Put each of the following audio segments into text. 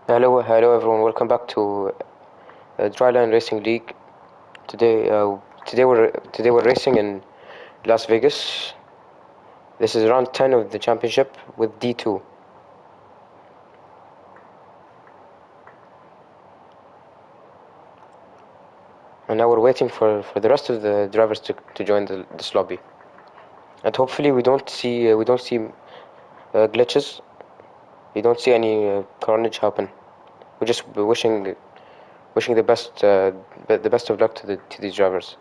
Hello everyone. Welcome back to Dryline Racing League. Today, today we're racing in Las Vegas. This is round 10 of the championship with D2. And now we're waiting for the rest of the drivers to join this lobby. And hopefully we don't see glitches. We don't see any carnage happen. We're just wishing the best of luck to these drivers.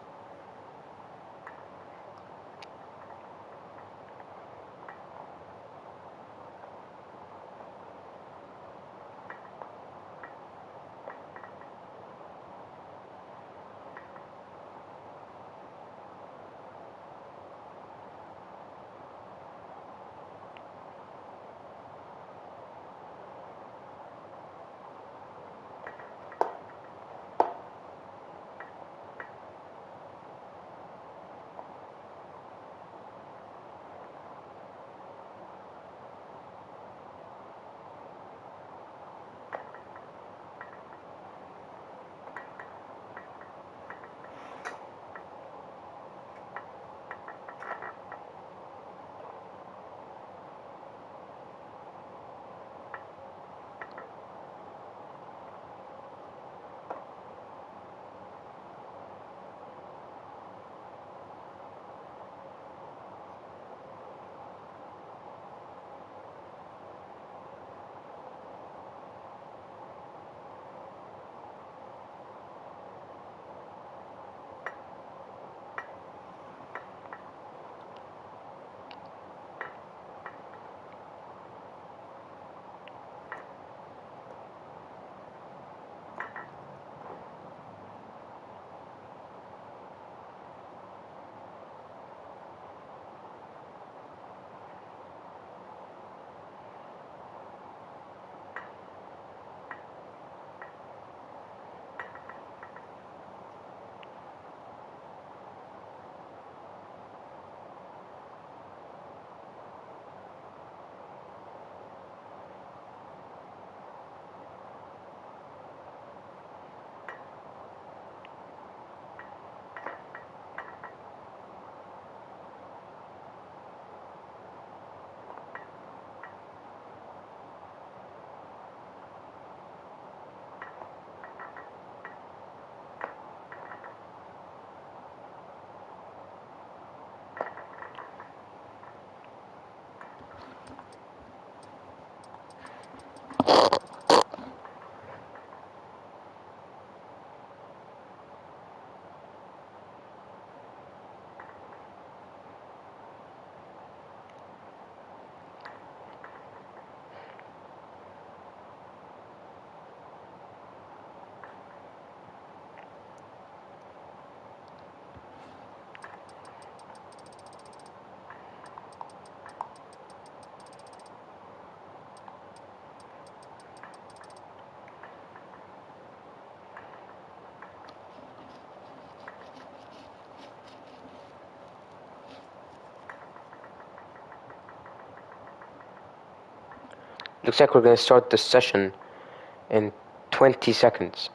Looks like we're going to start this session in 20 seconds.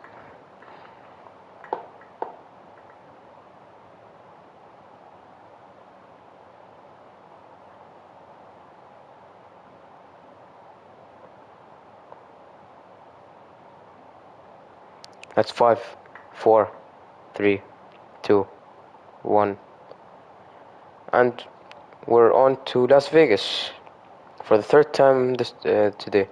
That's 5, 4, 3, 2, 1. And we're on to Las Vegas for the third time today.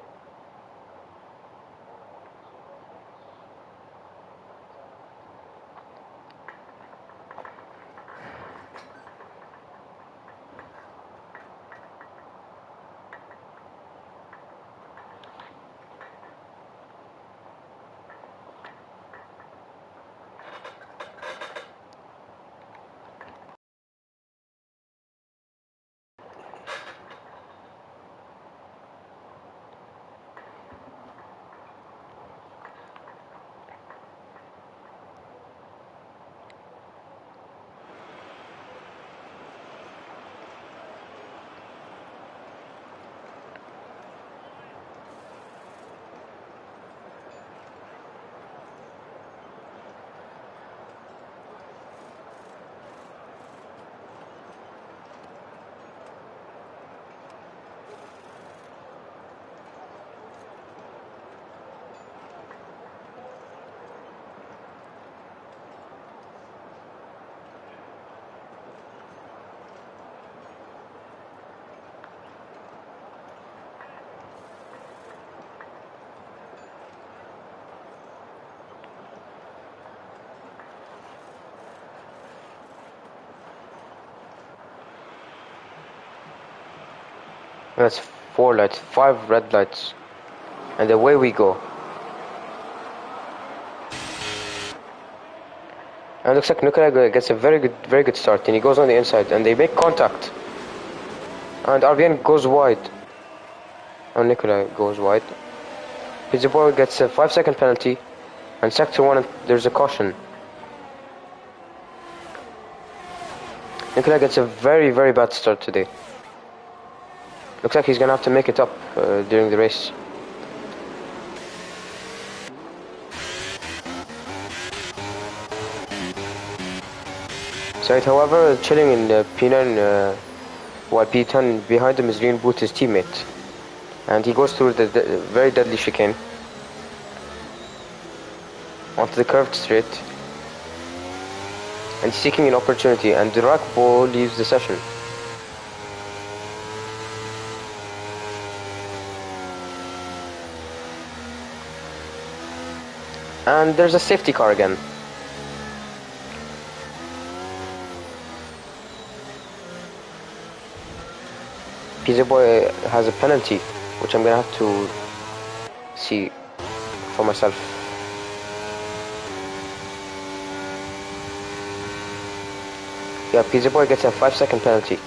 That's 4 lights, 5 red lights, and away we go. And it looks like Nikolai gets a very good start, and he goes on the inside, and they make contact. And RBN goes wide. And Nikolai goes wide. Pizzaboy gets a 5-second penalty, and sector 1, there's a caution. Nikolai gets a very bad start today. Looks like he's gonna have to make it up during the race. Said, however, chilling in P9 while P10 behind him is leaning boot his teammate. And he goes through the very deadly chicane onto the curved straight. And seeking an opportunity, and Durakbo leaves the session. And there's a safety car again. Pizzaboy has a penalty, which I'm gonna have to see for myself. Yeah, Pizzaboy gets a 5-second penalty.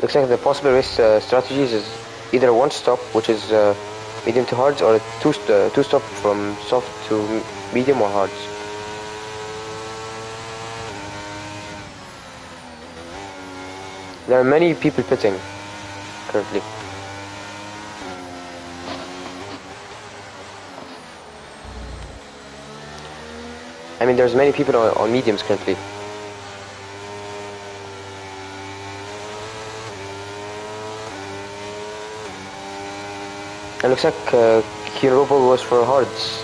Looks like the possible race strategies is either a 1-stop, which is medium to hards, or a 2-stop from soft to medium or hards. There are many people pitting currently. I mean, there's many people on mediums currently. It looks like Kirobo was for hards.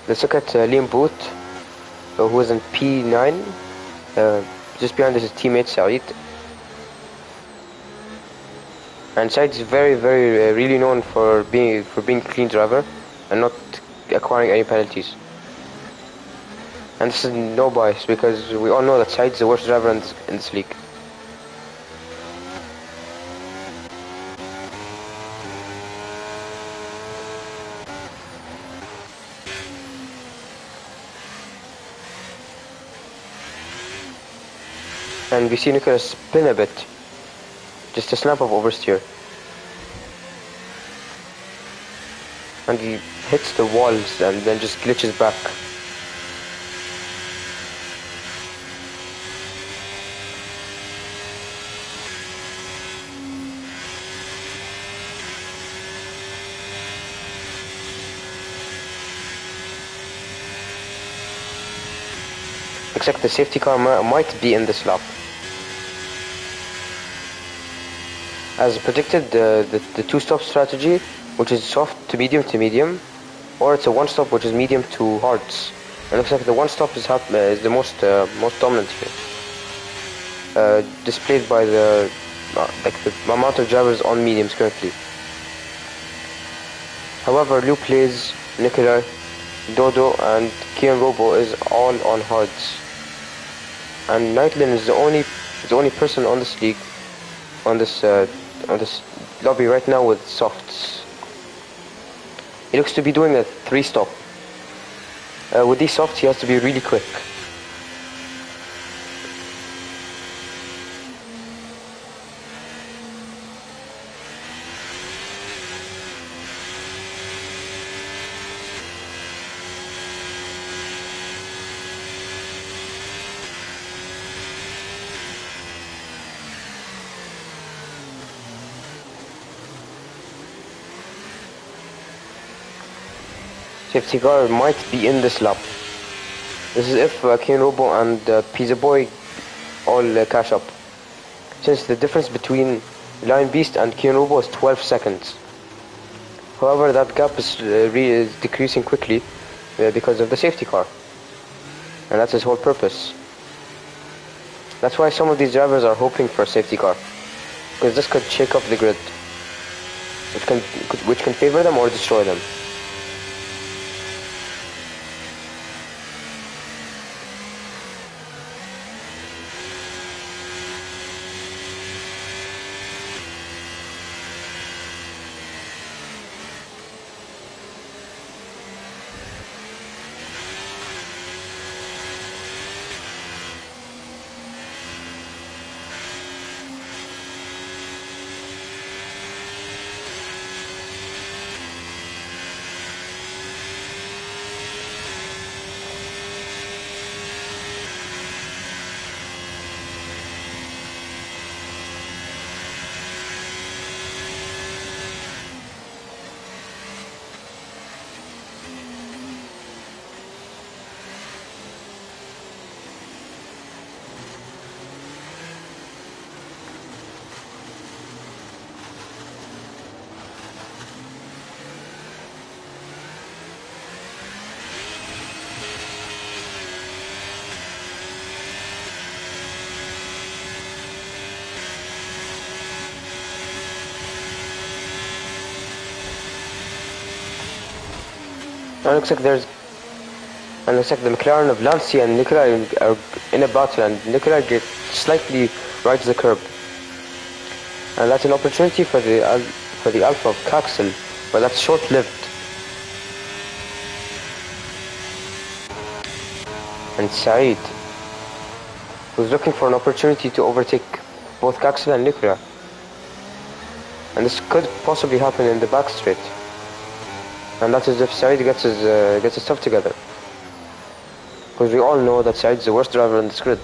Let's look at Liam Booth, who is in P9, just behind his teammate Saeed. And Saeed is very really known for being a clean driver and not acquiring any penalties. And this is no bias, because we all know that Saeed is the worst driver in this league. And we see Nicholas spin a bit, just a snap of oversteer. And he hits the walls and then just glitches back. Except the safety car might be in this lap. As predicted, the 2-stop strategy, which is soft to medium, or it's a 1-stop, which is medium to hards. And it looks like the 1-stop is the most dominant here, displayed by the amount of drivers on mediums currently. However, Lou plays, Nikolai, Dodo, and Kian Robo is all on hards. And Nightlin is the only person on this league, on this lobby right now with softs. He looks to be doing a 3-stop. With these softs, he has to be really quick. Safety car might be in this lap. This is if Kian Robo and Pizzaboy all catch up, since the difference between Lion Beast and Kian Robo is 12 seconds. However, that gap is decreasing quickly because of the safety car, and that's its whole purpose. That's why some of these drivers are hoping for a safety car, because this could shake up the grid, which can favor them or destroy them. And looks like the McLaren of Lancia and Nikolai are in a battle, and Nikolai gets slightly rides the curb, and that's an opportunity for the Alpha of Caxel, but that's short-lived. And Saeed, who's looking for an opportunity to overtake both Caxel and Nikolai, and this could possibly happen in the back straight. And that is if Saeed gets his stuff together. Because we all know that Saeed's the worst driver in this grid.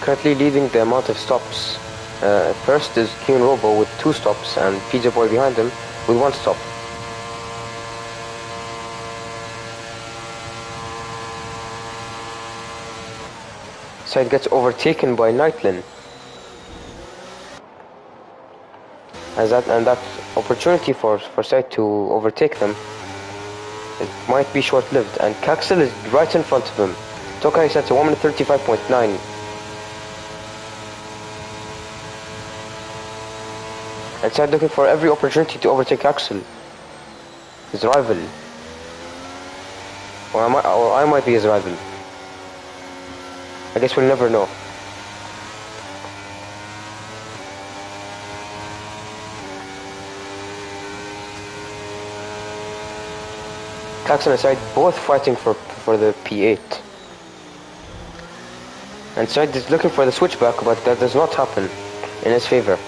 Currently leading the amount of stops. First is Kyun Robo with 2 stops, and Pizza Boy behind him with 1 stop. Saeed gets overtaken by Nightlin. And that opportunity for Saeed to overtake them, it might be short-lived, and Caxel is right in front of him. Tokai sets a 1:35.9. And Saeed looking for every opportunity to overtake Axel, his rival. Or I might be his rival. I guess we'll never know. Caxel and Saeed both fighting for the P8. And Saeed is looking for the switchback, but that does not happen in his favor.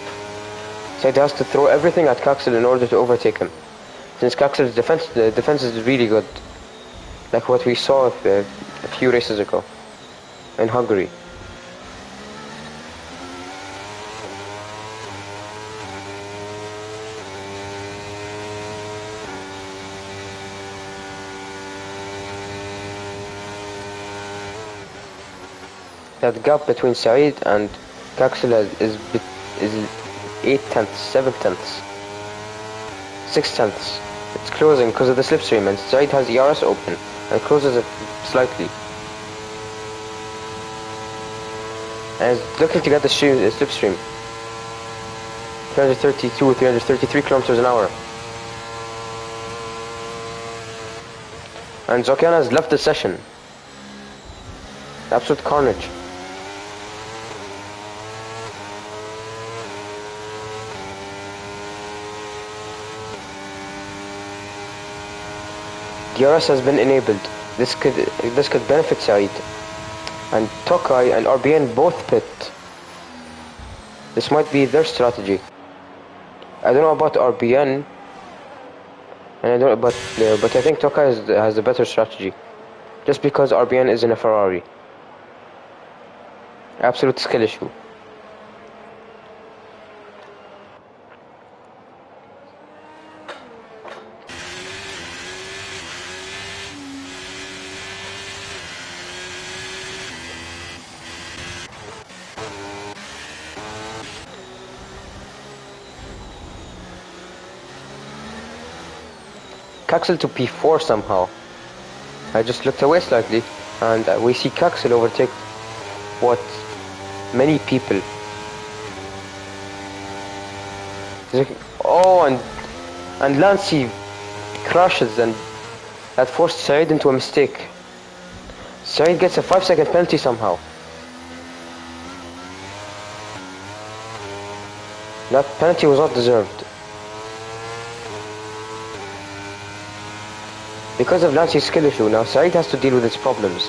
Saeed has to throw everything at Caxel in order to overtake him, since Caxel's defense is really good, like what we saw a few races ago in Hungary. That gap between Saeed and Caxel is 8/10, 7/10, 6/10. It's closing because of the slipstream, and Saeed has ERS open and closes it slightly. And is looking to get the slipstream. 332, 333 kilometers an hour. And Zokiana has left the session. Absolute carnage. DRS has been enabled. This could benefit Saeed. And Tokai and RBN both pit. This might be their strategy. I don't know about RBN, And I don't, but I think Toka has a better strategy, just because RBN is in a Ferrari. Absolute skill issue. Caxel to P4 somehow. I just looked away slightly, and we see Caxel overtake what many people. Oh, and Lancey crashes, and that forced Said into a mistake. Said gets a 5-second penalty somehow. That penalty was not deserved. Because of Lancey's skill issue, now Said has to deal with its problems.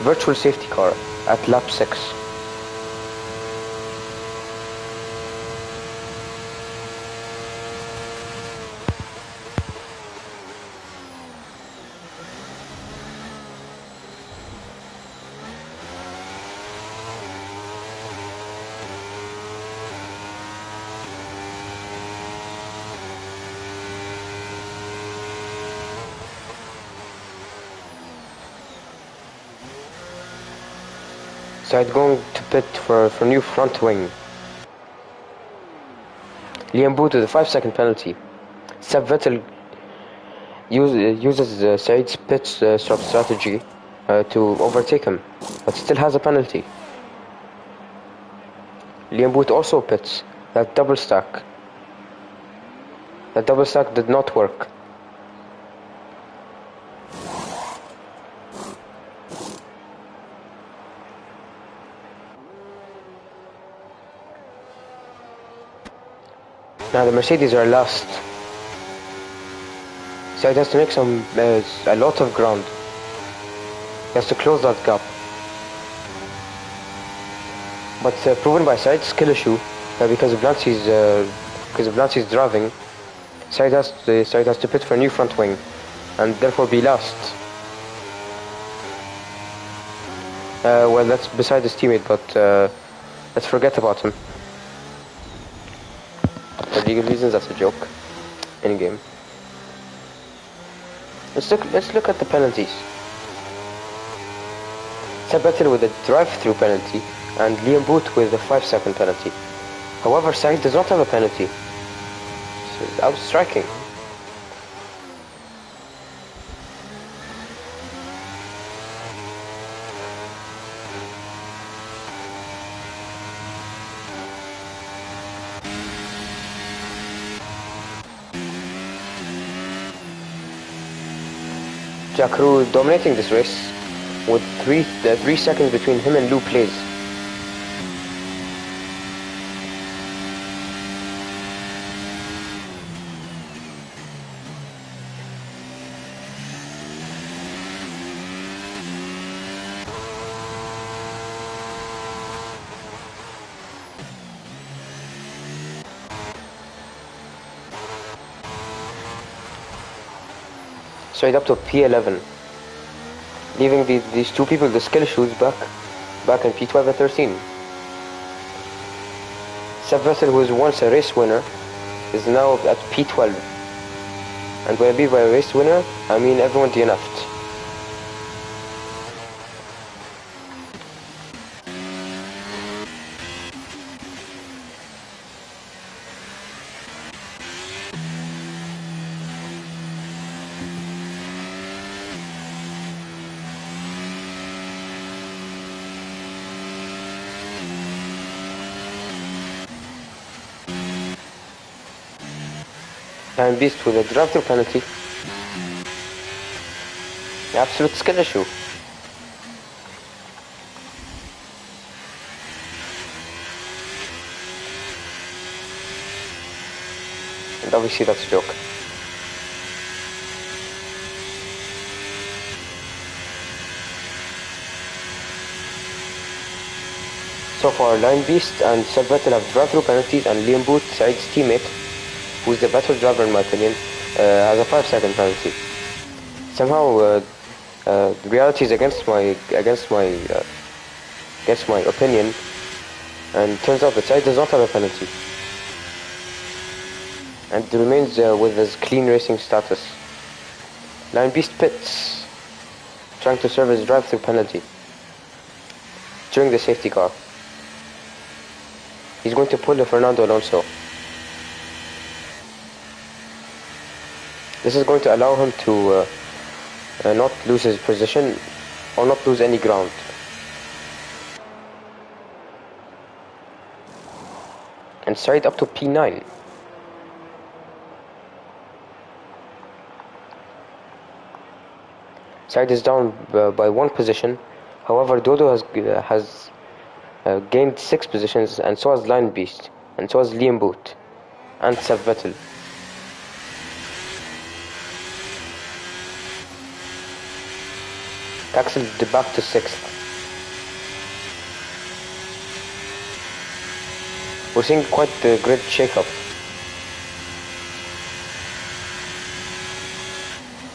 Virtual safety car at lap 6. Said going to pit for new front wing. Liam Boot with a 5-second penalty. Seb Vettel uses Said's pit stop strategy to overtake him, but still has a penalty. Liam Boot also pits. That double stack did not work. Now the Mercedes are last. Said has to make a lot of ground. He has to close that gap. But proven by Said's skill issue, because of Lancey's driving, Said has to pit for a new front wing, and therefore be last. Well, that's beside his teammate, but let's forget about him. For legal reasons, that's a joke. In game. Let's look at the penalties. Seb Vettel with a drive-through penalty, and Liam Boot with a 5-second penalty. However, Said does not have a penalty. So it's out striking. Jack Roux dominating this race with 3 seconds between him and Lou Plays. Straight up to P11, leaving these two people, the skill issues, back in P12 and 13. Seb Vettel, who was once a race winner, is now at P12. And when I mean by a race winner, I mean everyone DNF'd. Time Beast with a drive-through penalty. Absolute skill issue. And obviously that's a joke. So far, Line Beast and Seb Vettel have drive-through penalties, and Liam Boot, Said's teammate, who is the better driver in my opinion, has a 5-second penalty. Somehow, reality is against my opinion, and turns out the side does not have a penalty, and remains with his clean racing status. Lion Beast pits, trying to serve his drive-through penalty during the safety car. He's going to pull a Fernando Alonso. This is going to allow him to not lose his position or not lose any ground. And straight up to P9. Side is down by 1 position. However, Dodo has gained 6 positions, and so has Lion Beast, and so has Liam Boot, and Seb Vettel. Axel back to 6th. We're seeing quite a great shake-up.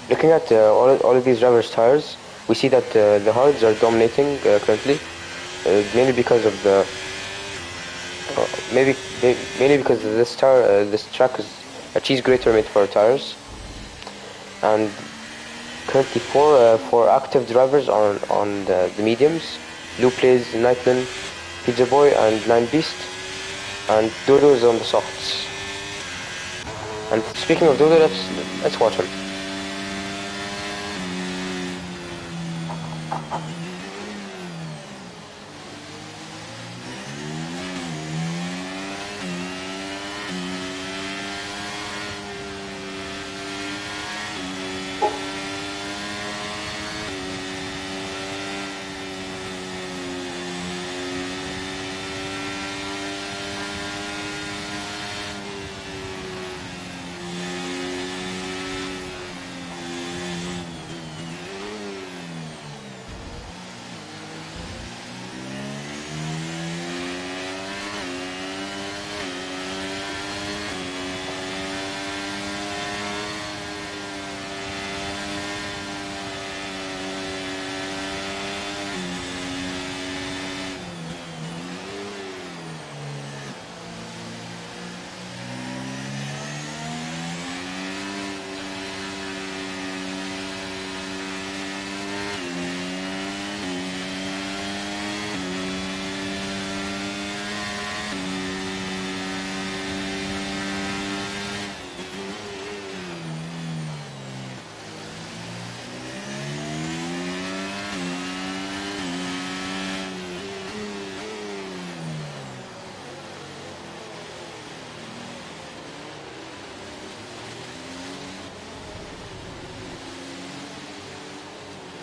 Looking at all of these drivers' tires, we see that the hards are dominating currently, mainly because of the mainly because this track is a cheese grater made for tires, and currently four active drivers on the mediums: Lou Plays, Nightman, Pizza Boy, and Lion Beast, and Dodo is on the softs. And speaking of Dodo, let's watch him.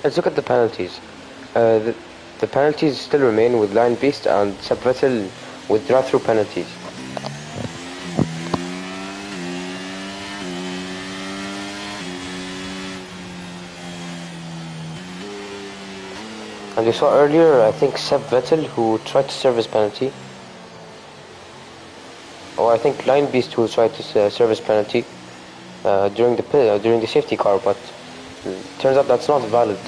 Let's look at the penalties. The penalties still remain with Lion Beast and Seb Vettel with drive-through penalties. And we saw earlier, I think, Seb Vettel who tried to serve his penalty. Or I think Lion Beast who tried to serve his penalty during the safety car, but turns out that's not valid.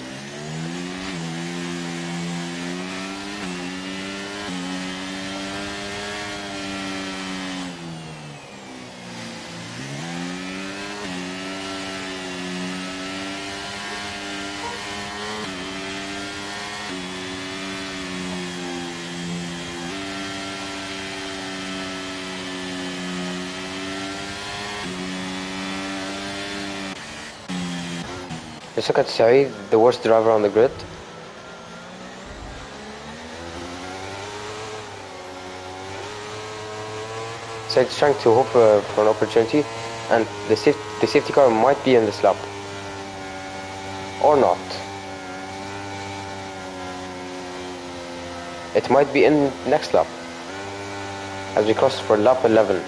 Let's look at Saeed, the worst driver on the grid. Saeed's trying to hope for an opportunity, and the safety car might be in this lap. Or not. It might be in next lap, as we cross for lap 11.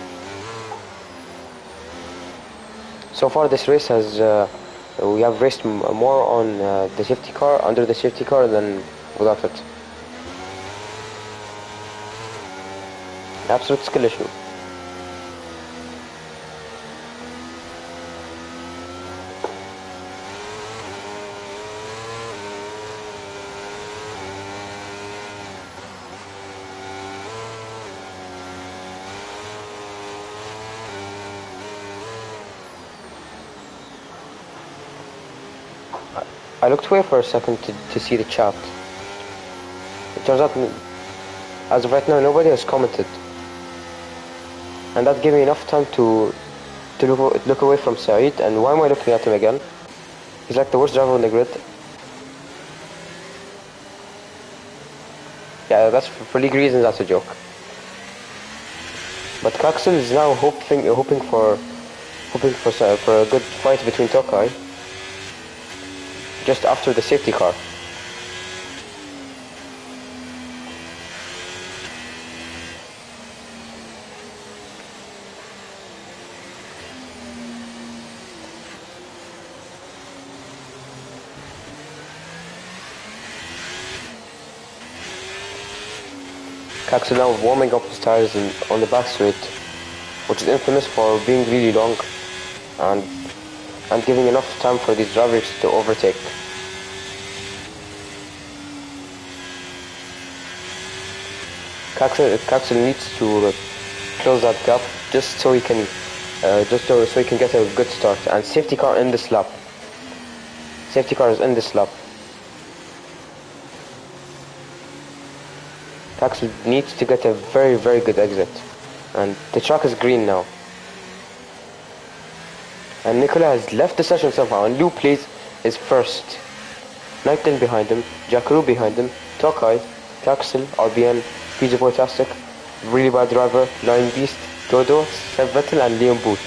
So far this race has we have raced more on the safety car, under the safety car, than without it. Absolute skill issue. I looked away for a second to see the chat. It turns out, as of right now, nobody has commented. And that gave me enough time to look away from Saeed. And why am I looking at him again? He's like the worst driver on the grid. Yeah, that's for league reasons, that's a joke. But Kaxel is now hoping for a good fight between Tokai just after the safety car. Kaxel now warming up his tires on the back straight, which is infamous for being really long and giving enough time for these drivers to overtake. Kaxel needs to close that gap just so he can get a good start. And safety car in this lap. Safety car is in this lap. Kaxel needs to get a very, very good exit. And the track is green now. And Nicola has left the session somehow, and Lou plays is first. Knighton behind him, Jackaroo behind him, Tokai, Kaxel, RBN, PJ Boytastic, really bad driver, Lion Beast, Dodo, Seb Vettel and Liam Boot.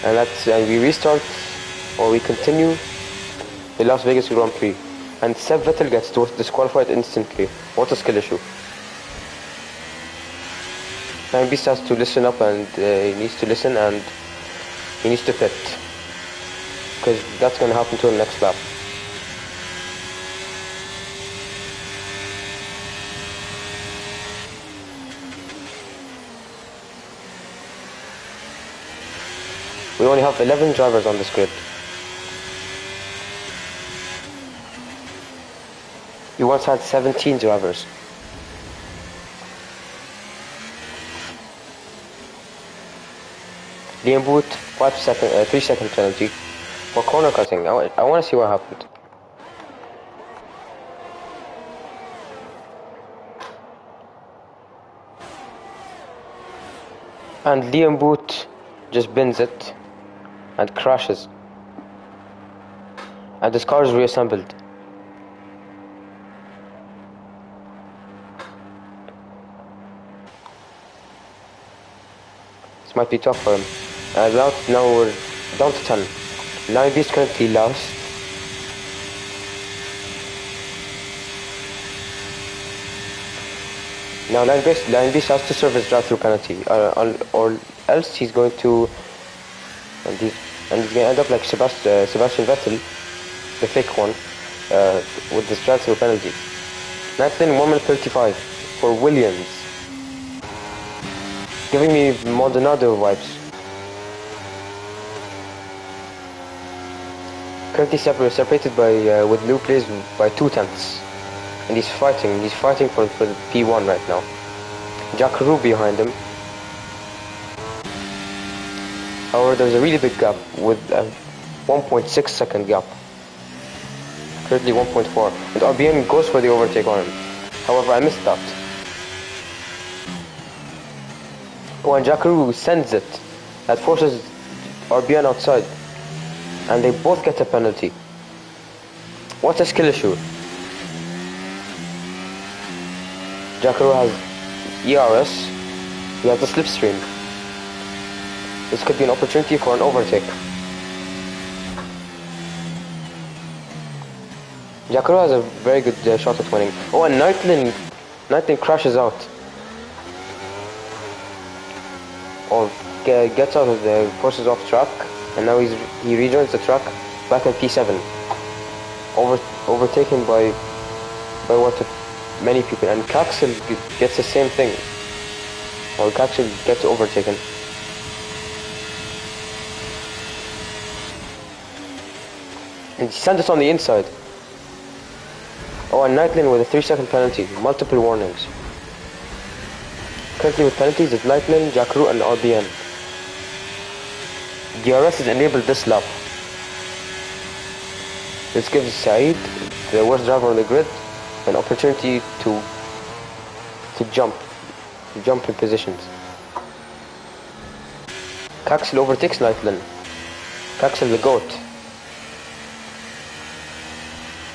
And we restart, or we continue the Las Vegas Grand Prix. And Seb Vettel gets disqualified instantly. What a skill issue. Lion Beast has to listen up, and he needs to listen, and he needs to pit. Because that's going to happen to him next lap. We only have 11 drivers on this grid. We once had 17 drivers. Liam Boot, 3 second penalty for corner cutting. I want to see what happened. And Liam Boot just bins it and crashes. And this car is reassembled. This might be tough for him. Now we're down to 10. Lion Beast currently last. Now Lion Beast has to serve his drive-through penalty, or else he's going to, and he's going to end up like Sebastian Vettel, the fake one, with this drive-through penalty. 1 minute 35 for Williams, giving me Maldonado vibes. Currently separated by with Lou plays by 2 tenths, and he's fighting for the P1 right now. Jackaroo behind him. However, there's a really big gap with a 1.6 second gap. Currently 1.4, and RBN goes for the overtake on him. However, I missed that. Oh, and Jackaroo sends it. That forces RBN outside, and they both get a penalty. What a skill issue. Jackaroo has ERS, he has a slipstream. This could be an opportunity for an overtake. Jackaroo has a very good shot at winning. Oh, and Knightlin crashes out. Or gets out of the forces off track, and now he rejoins the track back at P7. Overtaken by many people, and Kaxel gets the same thing. Or Kaxel gets overtaken. And he sends it on the inside. Oh, and Knightlin with a 3 second penalty, multiple warnings. Currently with penalties is Knightlin, Jackaroo and RBN. DRS is enabled this lap. This gives Saeed, the worst driver on the grid, an opportunity to jump in positions. Caxel overtakes Knightlin. Caxel the GOAT.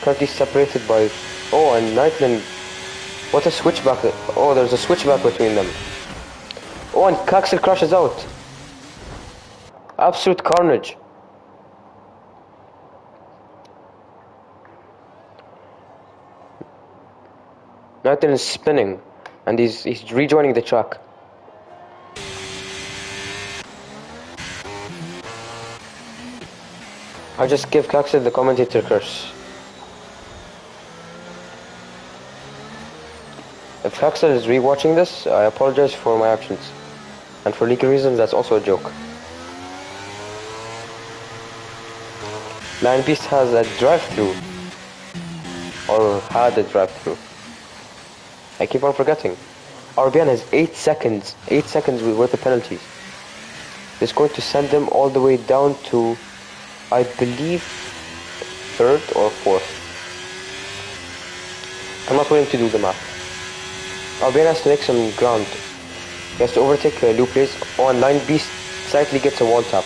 Currently separated by... Oh, and Knightlin... What a switchback. Oh, there's a switchback between them. Oh, and Caxel crashes out. Absolute carnage. Knightlin is spinning, and he's rejoining the track. I just give Caxel the commentator curse. If Caxel is rewatching this, I apologize for my actions. And for legal reasons, that's also a joke. Lion Beast has a drive-through. Or had a drive-through. I keep on forgetting. RBN has 8 seconds. 8 seconds worth of penalties. It's going to send them all the way down to, I believe, 3rd or 4th. I'm not willing to do the math. RBN has to make some ground. He has to overtake Luplace. Oh, and Lion Beast slightly gets a wall tap.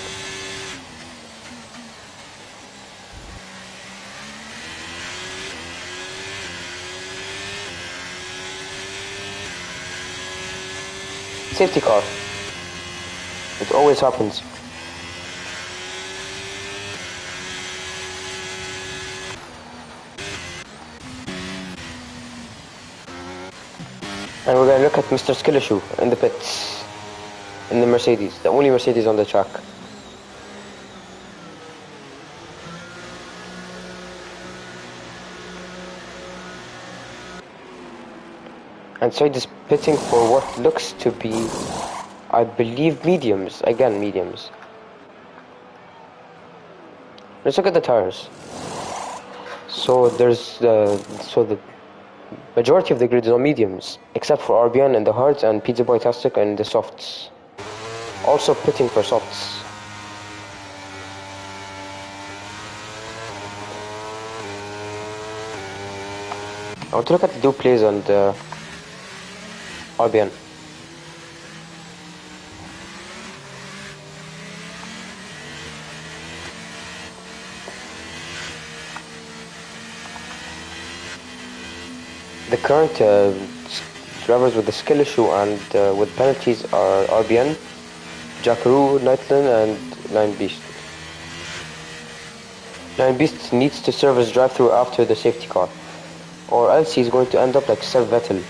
Safety car. It always happens. And we're going to look at Mr. Skilleshoe in the pits. In the Mercedes. The only Mercedes on the track. And Said is pitting for what looks to be, I believe, mediums. Again, mediums. Let's look at the tires. So there's the majority of the grid is on mediums, except for RBN and the hards and Pizza Boy Tastic and the softs. Also pitting for softs. I want to look at the Duplays and RBN. The current drivers with the skill issue and with penalties are RBN, Jackaroo, Knightlin and Lion Beast. Lion Beast needs to serve his drive-through after the safety car, or else he's going to end up like Sir Vettel.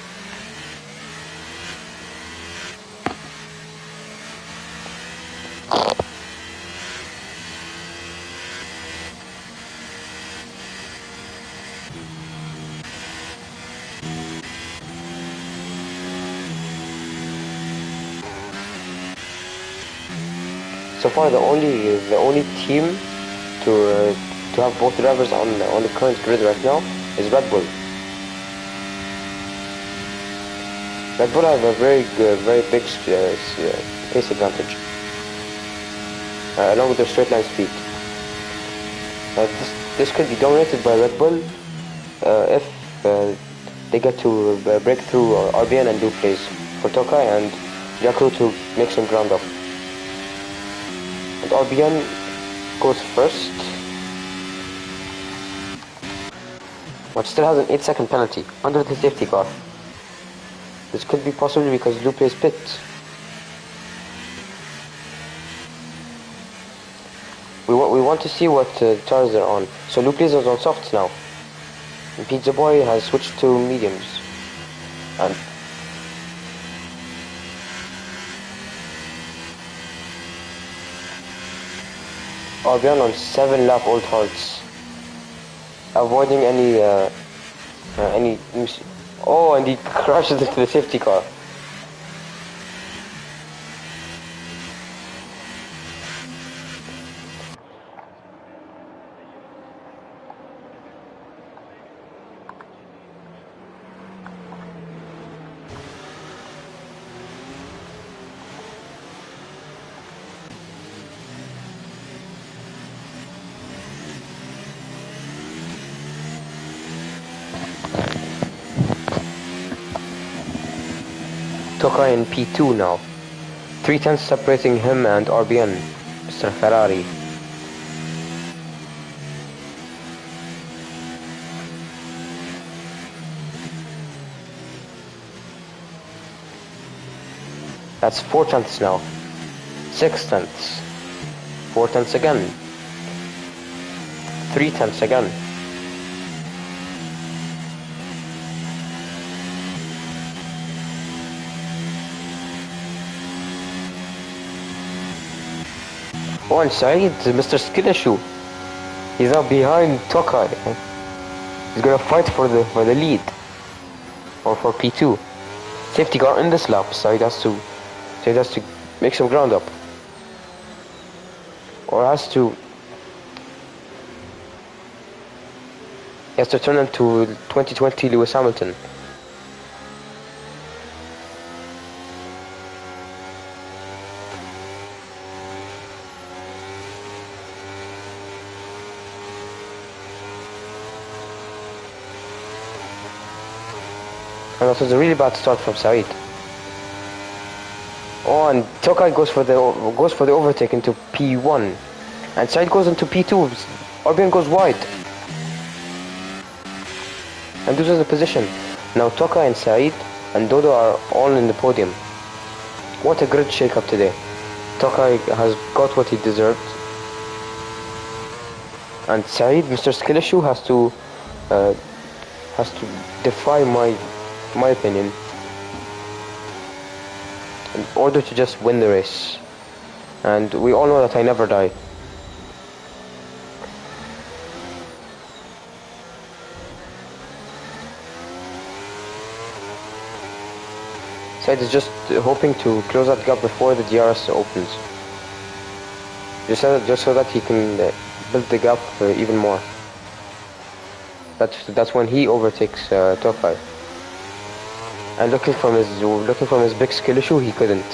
So far, the only team to have both drivers on the current grid right now is Red Bull. Red Bull have a very big pace advantage, along with their straight line speed. This could be dominated by Red Bull if they get to break through RBN and do plays for Tokai and Yaku to make some ground up. And RBN goes first, but still has an 8-second penalty under the safety car. This could be possibly because Lupe is pit. We want to see what tires they're on. So Lupe is on softs now, and Pizza Boy has switched to mediums. And RBN on 7-lap old hearts, avoiding any. Oh, and he crashes into the safety car. Tokai in P2 now. 3 tenths separating him and RBN, Mr. Ferrari. That's 4 tenths now. 6 tenths. 4 tenths again. 3 tenths again. Oh, and Saeed, Mr. Skill Issue. He's now behind Tokai. He's gonna fight for the lead. Or for P2. Safety car in this lap. Saeed has to make some ground up. Or he has to turn into 2020 Lewis Hamilton. And that was a really bad start from Saeed. Oh, and Tokai goes for the overtake into P1, and Saeed goes into P2. RBN goes wide, and loses the position. Now Tokai and Saeed and Dodo are all in the podium. What a grid shake-up today. Tokai has got what he deserved, and Saeed, Mr. Skill Issue, has to defy my opinion in order to just win the race. And we all know that I never die. Said is just hoping to close that gap before the DRS opens. Just so that he can build the gap even more. That's when he overtakes Tokai. And looking from his big skill issue, he couldn't.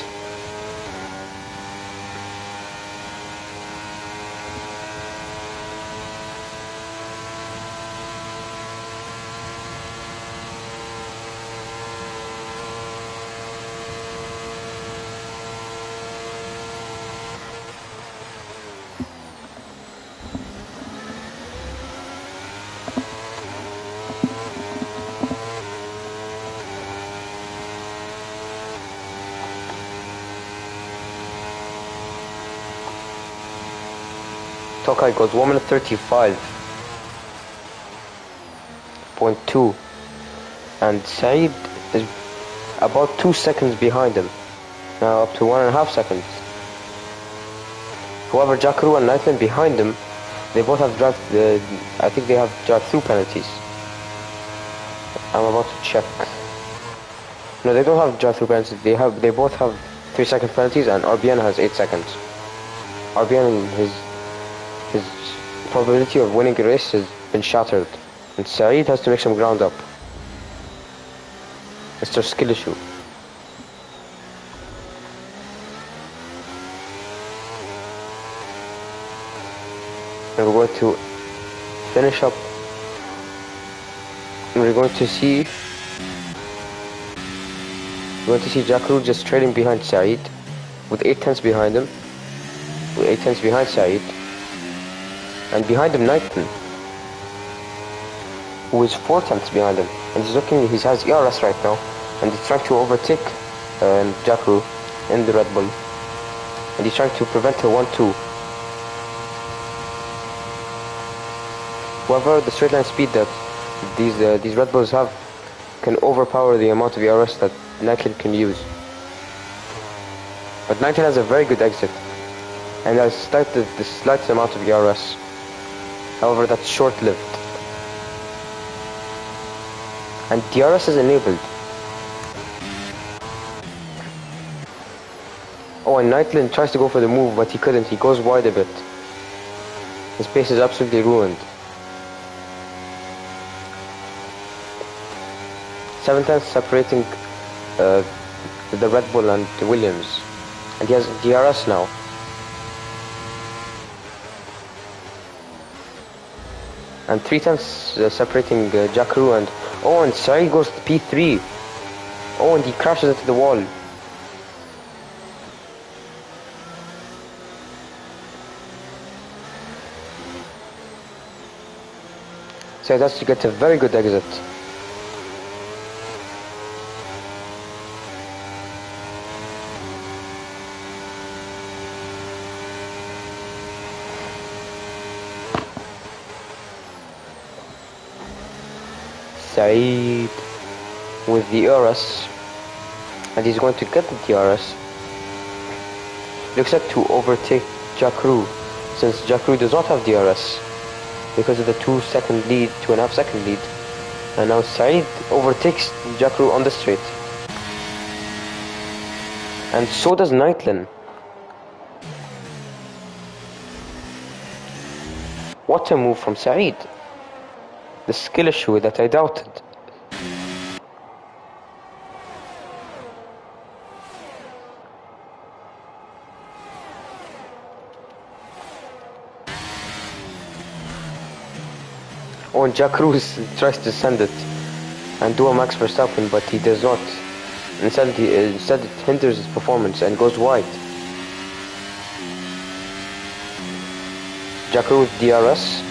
Tokai goes 1 minute 35.2, and Saeed is about 2 seconds behind him. Now up to 1.5 seconds. However, Jackaroo and Knightland behind him, they both have I think they have drive-through penalties. I'm about to check. No, they don't have drive-through penalties. They both have 3-second penalties, and RBN has 8 seconds. RBN, his probability of winning a race has been shattered, and Saeed has to make some ground up. Mr. Skill Issue. And we're going to finish up, and we're going to see Jackaroo just trailing behind Saeed with 8 tenths behind him, Saeed. And behind him, Knighton, who is 4 tenths behind him, and he has ERS right now, and he's trying to overtake Jackaroo in the Red Bull, and he's trying to prevent a 1-2. However, the straight line speed that these Red Bulls have can overpower the amount of ERS that Knighton can use. But Knighton has a very good exit, and has started the slight amount of ERS. However, that's short-lived. And DRS is enabled. Oh, and Knightland tries to go for the move, but he couldn't. He goes wide a bit. His pace is absolutely ruined. 7 tenths separating the Red Bull and the Williams. And he has DRS now. And 3 tenths separating Jackaroo and Saeed goes to P3. Oh, and he crashes into the wall. So that's to get a very good exit. Saeed with the DRS, and he's going to get the DRS. Looks set to overtake Jakru, since Jakru does not have DRS because of the 2-second lead, 2.5-second lead. And now Saeed overtakes Jakru on the straight. And so does Nightlin. What a move from Saeed. The skill issue that I doubted. Oh, and Jack Cruz tries to send it and do a Max Verstappen, but he does not. Instead, it hinders his performance and goes wide. Jack Cruz DRS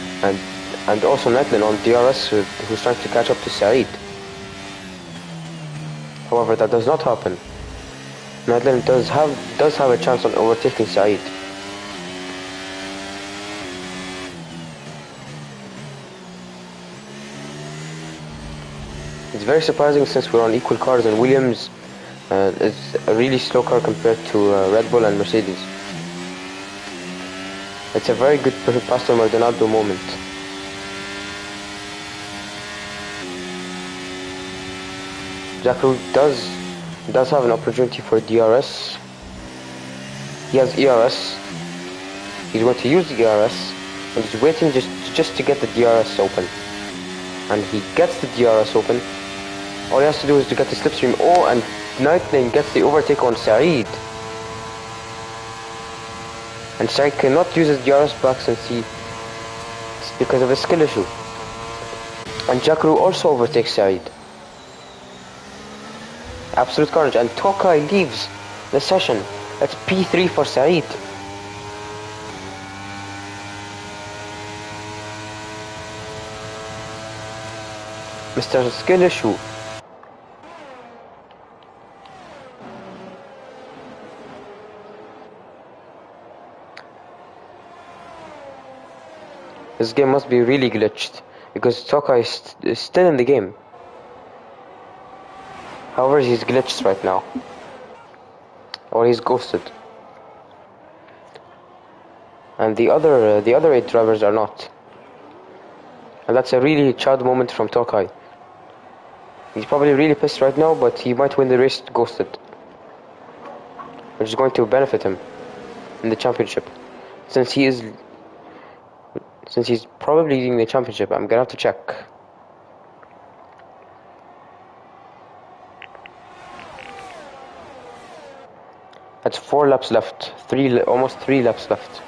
and also Netlin on DRS, who's trying to catch up to Saeed. However, that does not happen. Netlin does have a chance on overtaking Saeed. It's very surprising since we're on equal cars and Williams is a really slow car compared to Red Bull and Mercedes. It's a very good Pastor Maldonado moment. Jacko does have an opportunity for DRS. He has ERS. He's going to use the ERS and he's waiting just to get the DRS open. And he gets the DRS open. All he has to do is to get the slipstream. Oh, and Nightlane gets the overtake on Saeed. And Saeed cannot use his DRS back since it's because of a skill issue. And Jakru also overtakes Saeed. Absolute carnage. And Tokai leaves the session. That's P3 for Saeed. Mr. Skill issue. This game must be really glitched because Tokai is still in the game. However, he's glitched right now, or he's ghosted, and the other 8 drivers are not. And that's a really chad moment from Tokai. He's probably really pissed right now, but he might win the race ghosted, which is going to benefit him in the championship, since he's probably leading the championship. I'm gonna have to check. That's 4 laps left. Almost 3 laps left.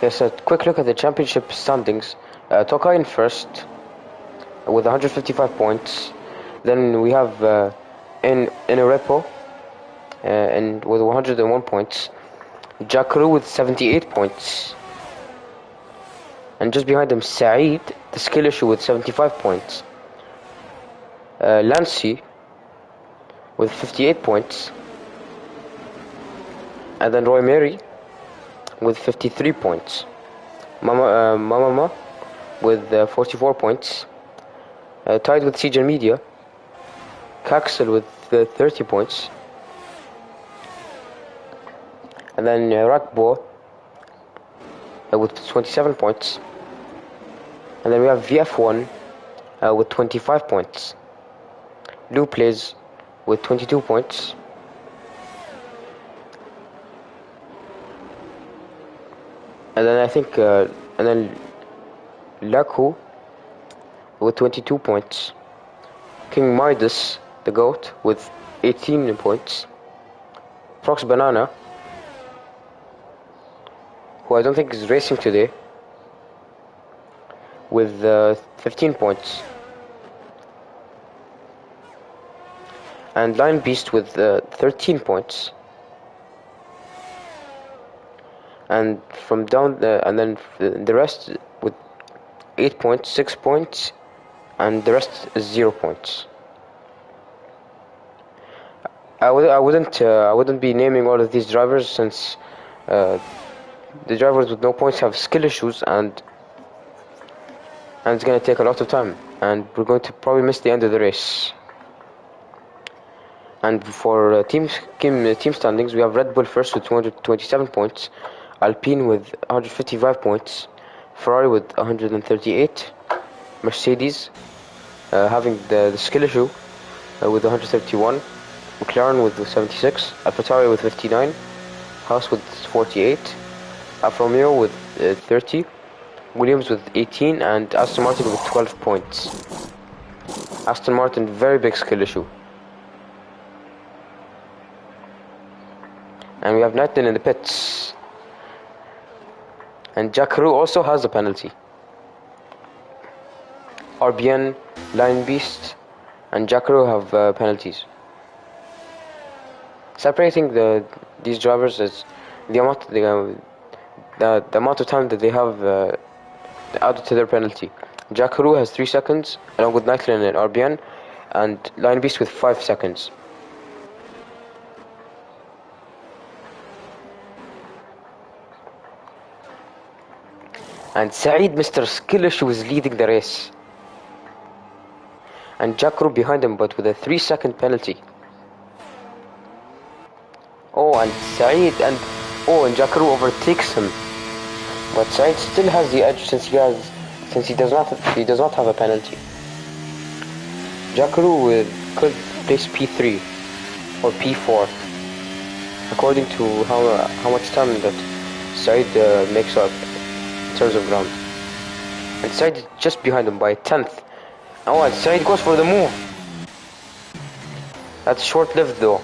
Yes, a quick look at the championship standings. Tokai in first with 155 points. Then we have in a repo and with 101 points. Jakru with 78 points. And just behind him, Saeed, the skill issue, with 75 points. Lancy with 58 points. And then Roy Mary with 53 points. Mamama with 44 points. Tied with CJ Media. Caxel with 30 points. And then Rakbo with 27 points. And then we have VF1 with 25 points. Lou plays with 22 points. And then I think, and then Laku with 22 points. King Midas, the GOAT, with 18 points. Fox Banana, who I don't think is racing today, with 15 points. And Lion Beast with 13 points. And from down, and then the rest with 8 points, 6 points, and the rest is 0 points. I wouldn't be naming all of these drivers, since the drivers with no points have skill issues, and it's gonna take a lot of time, and we're going to probably miss the end of the race. And for team standings, we have Red Bull first with 227 points, Alpine with 155 points, Ferrari with 138, Mercedes having the skill issue with 131, McLaren with 76, AlphaTauri with 59, Haas with 48, Alfa Romeo with 30, Williams with 18, and Aston Martin with 12 points. Aston Martin, very big skill issue. And we have Knighton in the pits. And Jackaroo also has a penalty. RBN, Lion Beast, and Jackaroo have penalties. Separating these drivers is the amount of time that they have added to their penalty. Jackaroo has 3 seconds, along with Knighton and RBN, and Lion Beast with 5 seconds. And Saeed, Mr. Skill Issue, is leading the race. And Jackaroo behind him, but with a 3-second penalty. And Jackaroo overtakes him. But Saeed still has the edge, since he does not have a penalty. Jackaroo could place P3 or P4, according to how much time that Saeed makes up in terms of ground. And Saeed is just behind him by a 10th. And Saeed goes for the move. That's short-lived though.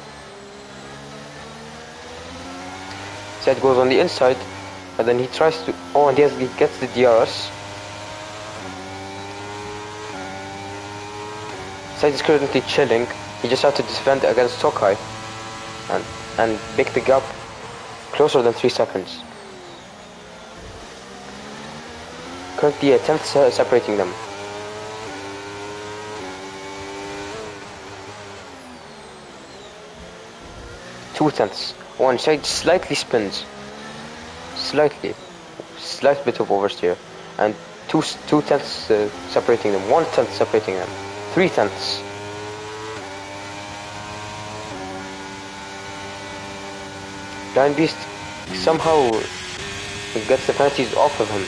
Saeed goes on the inside, and then he tries to... and he gets the DRS. Saeed is currently chilling. He just had to defend against Tokai and make the gap closer than 3 seconds. Currently a 10th separating them. Two tenths. One side slightly spins. Slight bit of oversteer. And two tenths separating them. 1/10 separating them. 3 tenths. Lion Beast somehow gets the penalties off of him,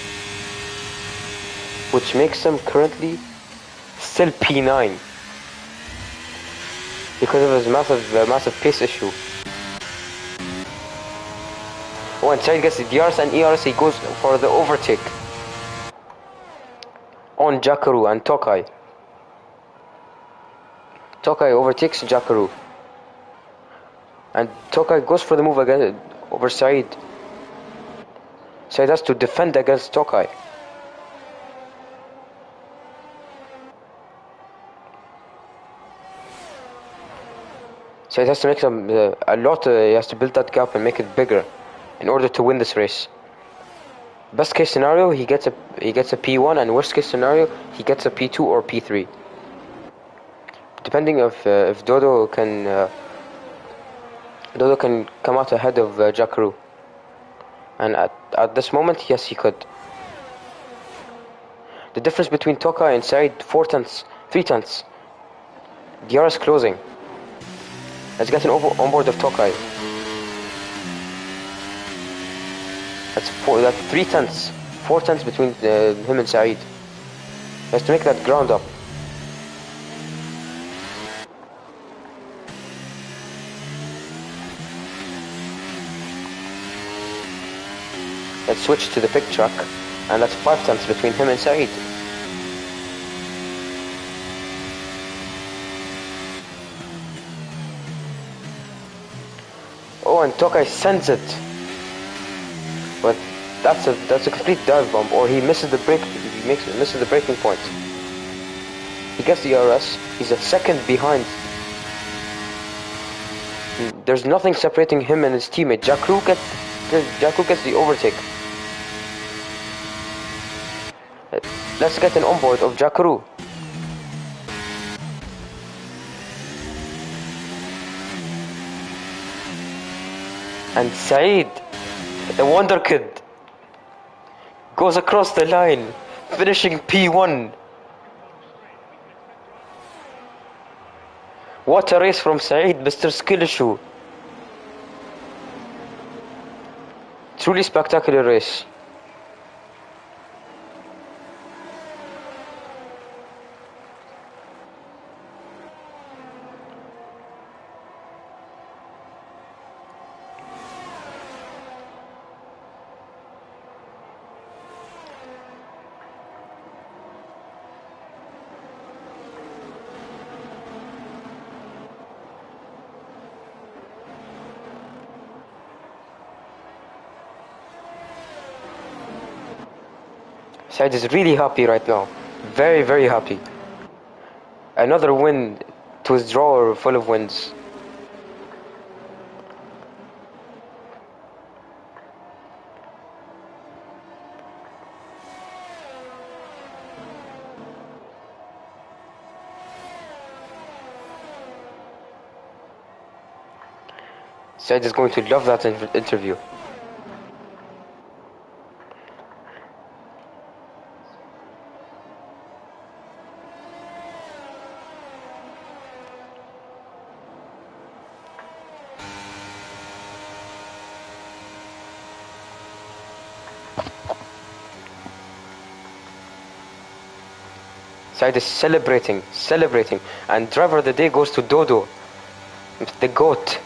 which makes him currently still P9 because of his massive pace issue. And Saeed gets the DRS and ERS. He goes for the overtake on Jackaroo and Tokai. Tokai overtakes Jackaroo, and Tokai goes for the move again over Saeed. Saeed has to defend against Tokai. Saeed has to make he has to build that gap and make it bigger in order to win this race. Best case scenario, he gets a P1, and worst case scenario, he gets a P2 or P3. Depending if Dodo can come out ahead of Jackaroo. And at this moment, yes, he could. The difference between Tokai and Saeed, 3 tenths. DRS closing. Let's get on board of Tokai. That's 3 tenths. 4 tenths between him and Saeed. He has to make that ground up. Let's switch to the pit track, and that's 5 tenths between him and Saeed. Oh, and Tokai sends it. But that's a complete dive bomb, or he misses the break. Misses the breaking point. He gets the RS. He's a second behind. There's nothing separating him and his teammate. Jakru gets the overtake. Let's get an onboard of Jakru. And Saeed, the wonder kid, goes across the line, finishing P1. What a race from Saeed, Mr. Skillshoe. Truly spectacular race. Said is really happy right now. Very, very happy. Another win to his drawer full of wins. Said is going to love that interview. Said is celebrating, and driver of the day goes to Dodo, the GOAT.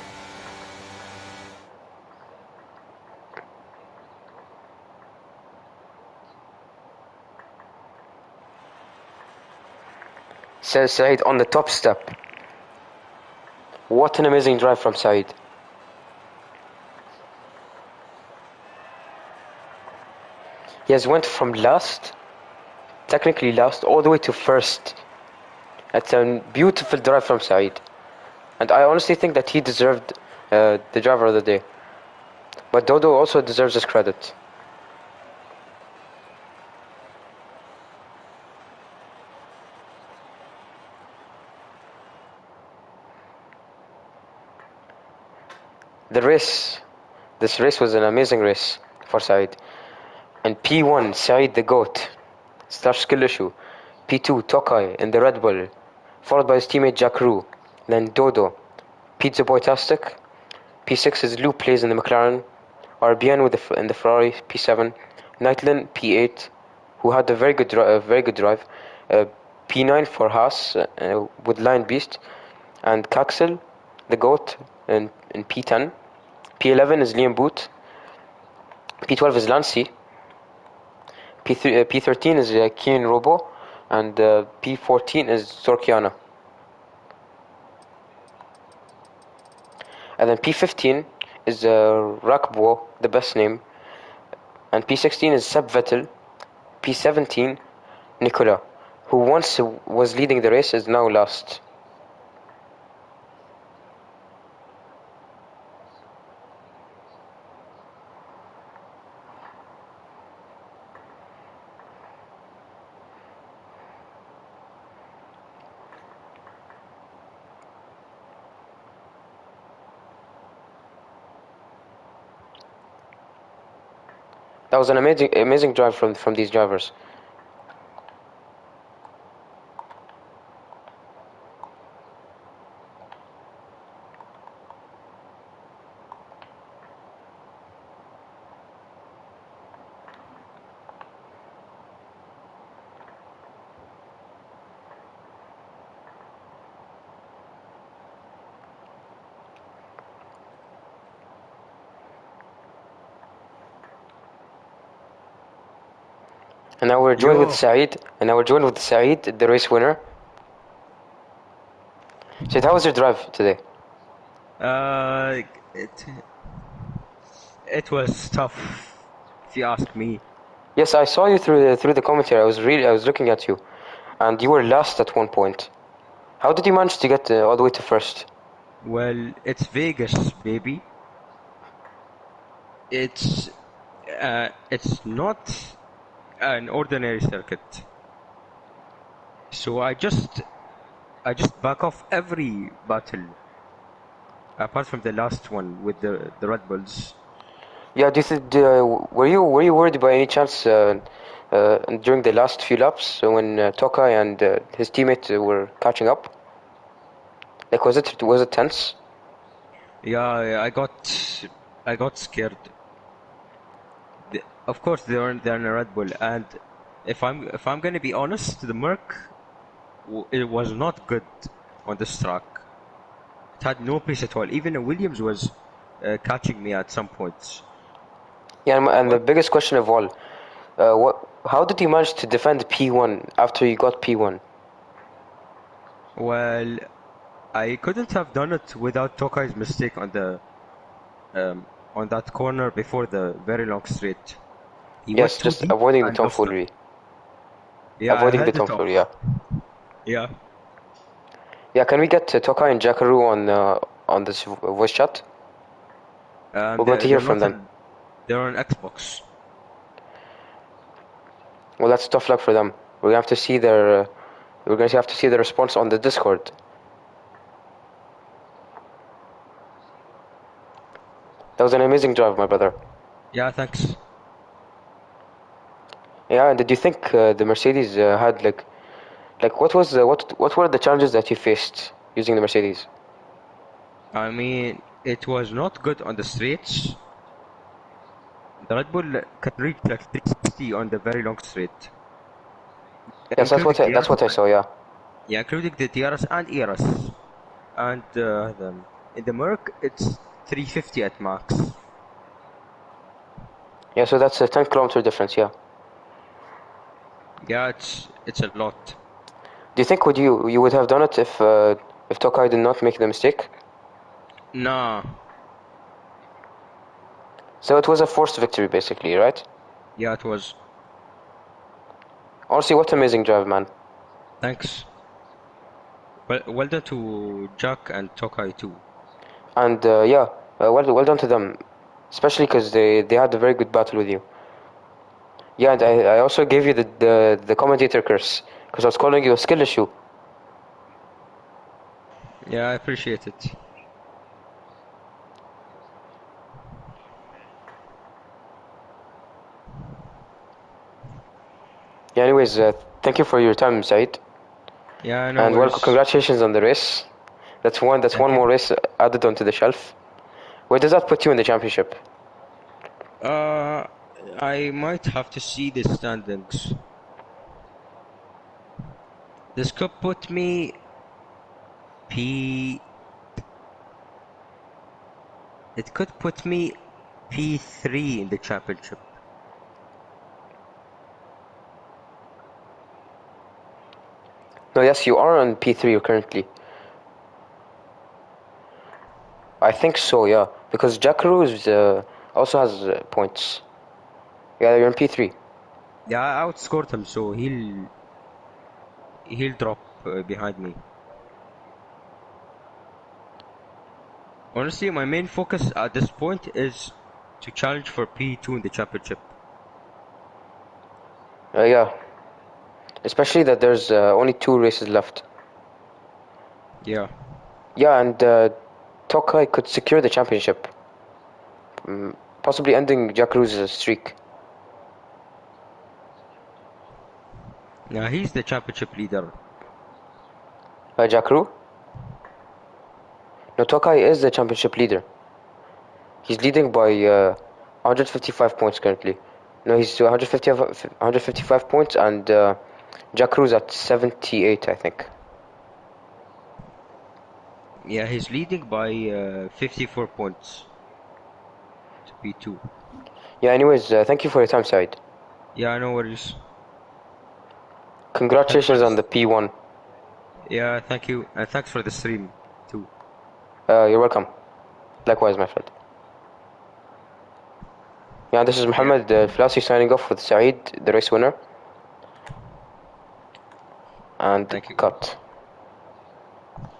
Says Said on the top step. What an amazing drive from Said. He has went from last, technically last, all the way to first. That's a beautiful drive from Said. And I honestly think that he deserved the driver of the day. But Dodo also deserves his credit. This race was an amazing race for Said. And P1, Said the GOAT, /Skillshoe. P2, Tokai in the Red Bull, followed by his teammate Jakru, then Dodo. Pizza Boy-tastic. P6 is Lou plays in the McLaren. RBN in the Ferrari, P7. Knightlin, P8, who had a very good drive. P9 for Haas with Lion Beast. And Kaxel, the GOAT, in P10. P11 is Liam Boot. P12 is Lancy. P13 is Kian Robo. And P14 is Sorkiana. And then P15 is Rakbo, the best name. And P16 is Seb Vettel. P17, Nicola, who once was leading the race, is now last. That was an amazing drive from these drivers. And now we're joined with Saeed. The race winner. Saeed, how was your drive today? It was tough, if you ask me. Yes, I saw you through the commentary. I was looking at you, and you were last at one point. How did you manage to get all the way to first? Well, it's Vegas, baby. It's not an ordinary circuit. So I just back off every battle, apart from the last one with the Red Bulls. Yeah, were you worried by any chance during the last few laps when Tokai and his teammate were catching up? Like, was it tense? Yeah, I got scared. Of course, they're in a Red Bull, and if I'm gonna be honest, the Merc it was not good on this track. It had no pace at all. Even Williams was catching me at some points. Yeah, and the But biggest question of all, how did you manage to defend P1 after you got P1? well, I couldn't have done it without Tokai's mistake on that corner before the very long straight. He went Yes, too just deep avoiding the and lost it. tomfoolery. Yeah, I Avoiding the held it off. tomfoolery, yeah. Yeah. Yeah, can we get Tokai and Jackaroo on this voice chat? We're going to They're hear from not them. on. They're on Xbox. Well, that's tough luck for them. We're gonna have to see their we're going to have to see the response on the Discord. That was an amazing drive, my brother. Yeah, thanks. Yeah, and did you think the Mercedes had like what were the challenges that you faced using the Mercedes? I mean, it was not good on the straights. The Red Bull can reach like 360 on the very long straight, Yes, including that's DRS. what I saw. Yeah, Yeah, including the DRS and ERS. And in the Merc, it's 350 at max. yeah. So that's a 10-kilometer difference. Yeah. Yeah, it's a lot. Do you think you would have done it if Tokai did not make the mistake? Nah. So it was a forced victory, basically, right? Yeah, it was. Honestly, what amazing drive, man. Thanks. Well done to Jack and Tokai too. And yeah, well done to them, especially because they had a very good battle with you. Yeah, and I also gave you the commentator curse because I was calling you a skill issue. Yeah, I appreciate it. Yeah. Anyways, thank you for your time, Said, Yeah, no and well, worries. congratulations on the race. That's Thank one you. more race added onto the shelf. Where does that put you in the championship? Uh, I might have to see the standings. This could put me P. It could put me P3 in the championship. No, yes, you are on P3 currently. I think so, yeah, because Jackaroo also has points. Yeah, you're in P3. Yeah, I outscored him, so he'll drop behind me. Honestly, my main focus at this point is to challenge for P2 in the championship. Yeah, especially that there's only 2 races left. Yeah. Yeah, and Tokai could secure the championship, possibly ending Jackaroo's streak. Yeah, he's the championship leader. Jackaroo? No, Tokai is the championship leader. He's leading by 155 points currently. No, he's 155 points, and Jackaroo's at 78, I think. Yeah, he's leading by 54 points to P2. Yeah, anyways, thank you for your time, Said. Yeah, no worries. Thanks for Congratulations on this. the P1. Yeah, thank you. And thanks for the stream too. You're welcome. Likewise, my friend. Yeah, this is Mohammed Flassi signing off with Saeed, the race winner. And Thank you. cut.